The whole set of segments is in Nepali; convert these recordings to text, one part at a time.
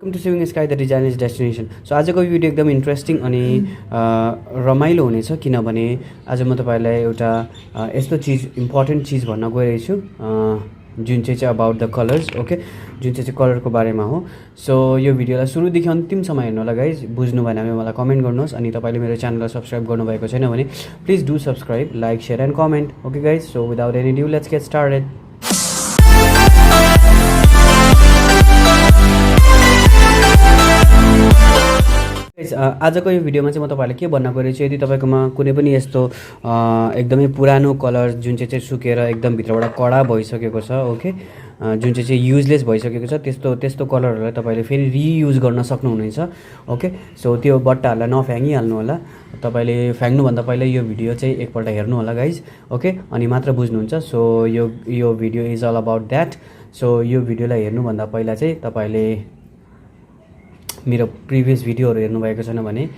Welcome to saving sky the designers destination. So आजको भिडियो एकदम इन्ट्रेस्टिङ अनि रमाइलो हुनेछ, किनभने आज म तपाईँलाई एउटा यस्तो चिज इम्पोर्टेन्ट चिज भन्न गइरहेछु जुन चाहिँ अबाउट द कलर्स। ओके, जुन चाहिँ कलरको बारेमा हो। सो यो भिडियोलाई सुरुदेखि अन्तिमसम्म हेर्नु होला गाइज। बुझ्नु भएन भने मलाई कमेन्ट गर्नुहोस्, अनि तपाईँले मेरो च्यानललाई सब्सक्राइब गर्नुभएको छैन भने please do subscribe, like, share and comment. Okay guys, so without any due let's get started. आजको यो भिडियोमा चाहिँ म तपाईँलाई के भन्न गइरहेछु, यदि तपाईँकोमा कुनै पनि यस्तो एकदमै पुरानो कलर जुन चाहिँ सुकेर एकदम भित्रबाट कडा भइसकेको छ, ओके, जुन चाहिँ युजलेस भइसकेको छ, त्यस्तो कलरहरूलाई तपाईँले फेरि रियुज गर्न सक्नुहुनेछ। ओके, सो त्यो बट्टाहरूलाई नफ्याँकिहाल्नु होला। तपाईँले फ्याँक्नुभन्दा पहिला यो भिडियो चाहिँ एकपल्ट हेर्नु होला गाइज। ओके, अनि मात्र बुझ्नुहुन्छ। सो यो video is all about that. So यो भिडियोलाई हेर्नुभन्दा पहिला चाहिँ तपाईँले मेरो प्रिभियस भिडियोहरू हेर्नुभएको छैन भने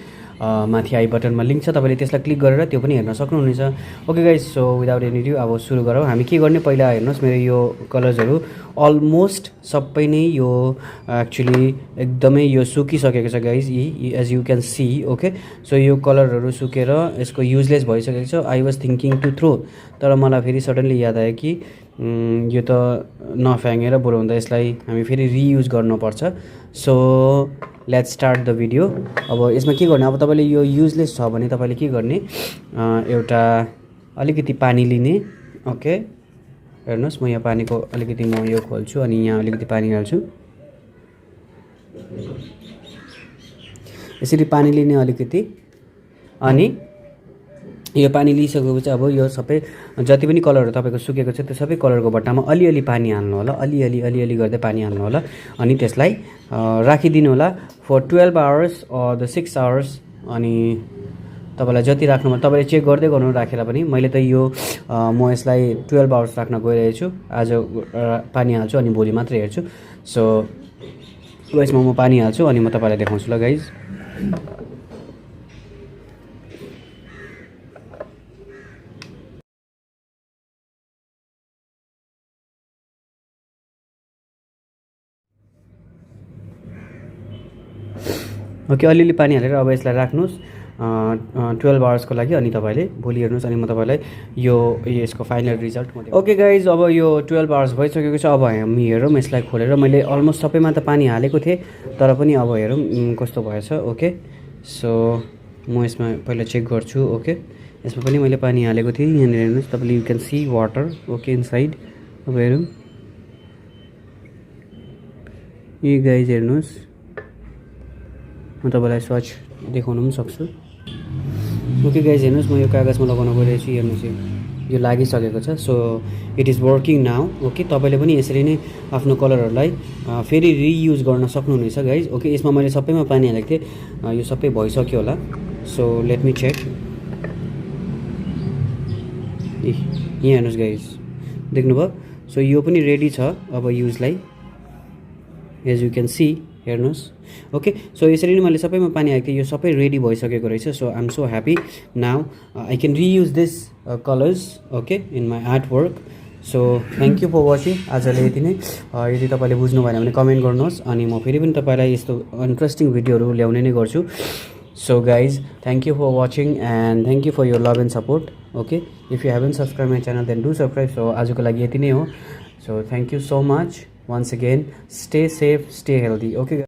माथि आई बटनमा लिङ्क छ, तपाईँले त्यसलाई क्लिक गरेर त्यो पनि हेर्न सक्नुहुनेछ। Okay guys, so without any due अब सुरु गरौँ। हामी के गर्ने, पहिला हेर्नुहोस् मेरो यो कलर्सहरू अलमोस्ट सबै नै यो एक्चुली एकदमै यो सुकिसकेको छ guys, as you can see. Okay, so यो कलरहरू सुकेर यसको युजलेस भइसकेको छ। I was thinking to throw, तर मलाई फेरि सडनली याद आयो कि यो त नफ्याँकेर बरुभन्दा यसलाई हामी फेरि रियुज गर्नुपर्छ। So let's start the video. अब यसमा के गर्ने, अब तपाईँले यो युजलेस छ भने तपाईँले के गर्ने, एउटा अलिकति पानी लिने। ओके, हेर्नुहोस् म यहाँ पानीको अलिकति म यो खोल्छु अनि यहाँ अलिकति पानी हाल्छु। यसरी पानी लिने अलिकति, अनि यो पानी लिइसकेपछि अब यो सबै जति पनि कलरहरू तपाईँको सुकेको छ त्यो सबै कलरको बट्टामा अलिअलि पानी हाल्नु होला, अलिअलि गर्दै पानी हाल्नु होला, अनि त्यसलाई राखिदिनु होला for 12 hours or the 6 hours. अनि तपाईँलाई जति राख्नुमा तपाईँले चेक गर्दै गर्नु राखेर पनि। मैले त यो म यसलाई 12 आवर्स राख्न गइरहेको छु। आज पानी हाल्छु अनि भोलि मात्रै हेर्छु। सो यसमा म पानी हाल्छु अनि म तपाईँलाई देखाउँछु ल गाइज। ओके, अलिअलि पानी हालेर अब यसलाई राख्नुहोस् 12 आवर्सको लागि, अनि तपाईँले भोलि हेर्नुहोस् अनि म तपाईँलाई यसको फाइनल रिजल्ट। ओके गाइज, अब यो 12 आवर्स भइसकेको छ। अब हामी हेरौँ यसलाई खोलेर। मैले अलमोस्ट सबैमा त पानी हालेको थिएँ, तर पनि अब हेरौँ कस्तो भएछ। ओके, सो म यसमा पहिला चेक गर्छु। ओके, यसमा पनि मैले पानी हालेको थिएँ। यहाँनिर हेर्नुहोस् तपाईँले, you can see water. Okay, inside. अब हेरौँ, यी गाइज हेर्नुहोस्, म तपाईँलाई स्वच्छ देखाउनु पनि सक्छु। ओके गाइज, हेर्नुहोस् म यो कागजमा लगाउन गइरहेको छु। हेर्नुहोस् यो लागिसकेको छ। So it is working now. Okay, तपाईँले पनि यसरी नै आफ्नो कलरहरूलाई फेरि रियुज गर्न सक्नुहुनेछ गाइज। ओके, यसमा मैले सबैमा पानी हालेको थिएँ, यो सबै भइसक्यो होला। So let me check. यहाँ हेर्नुहोस् गाइज, देख्नुभयो। सो यो पनि रेडी छ अब युजलाई, एज यु क्यान सी। हेर्नुहोस्। ओके, सो यसरी नै मैले सबैमा पानी हालेको थिएँ, यो सबै रेडी भइसकेको रहेछ। So I am so happy now I can reuse this colours, okay, in my art work. So thank you for watching. आजले यति नै। यदि तपाईँले बुझ्नु भएन भने कमेन्ट गर्नुहोस्, अनि म फेरि पनि तपाईँलाई यस्तो इन्ट्रेस्टिङ भिडियोहरू ल्याउने नै गर्छु। So guys, thank you for watching and thank you for your love and support. Okay, if you haven't subscribe my channel then do subscribe. So आजको लागि यति नै हो। So thank you so much once again. Stay safe, stay healthy. Okay.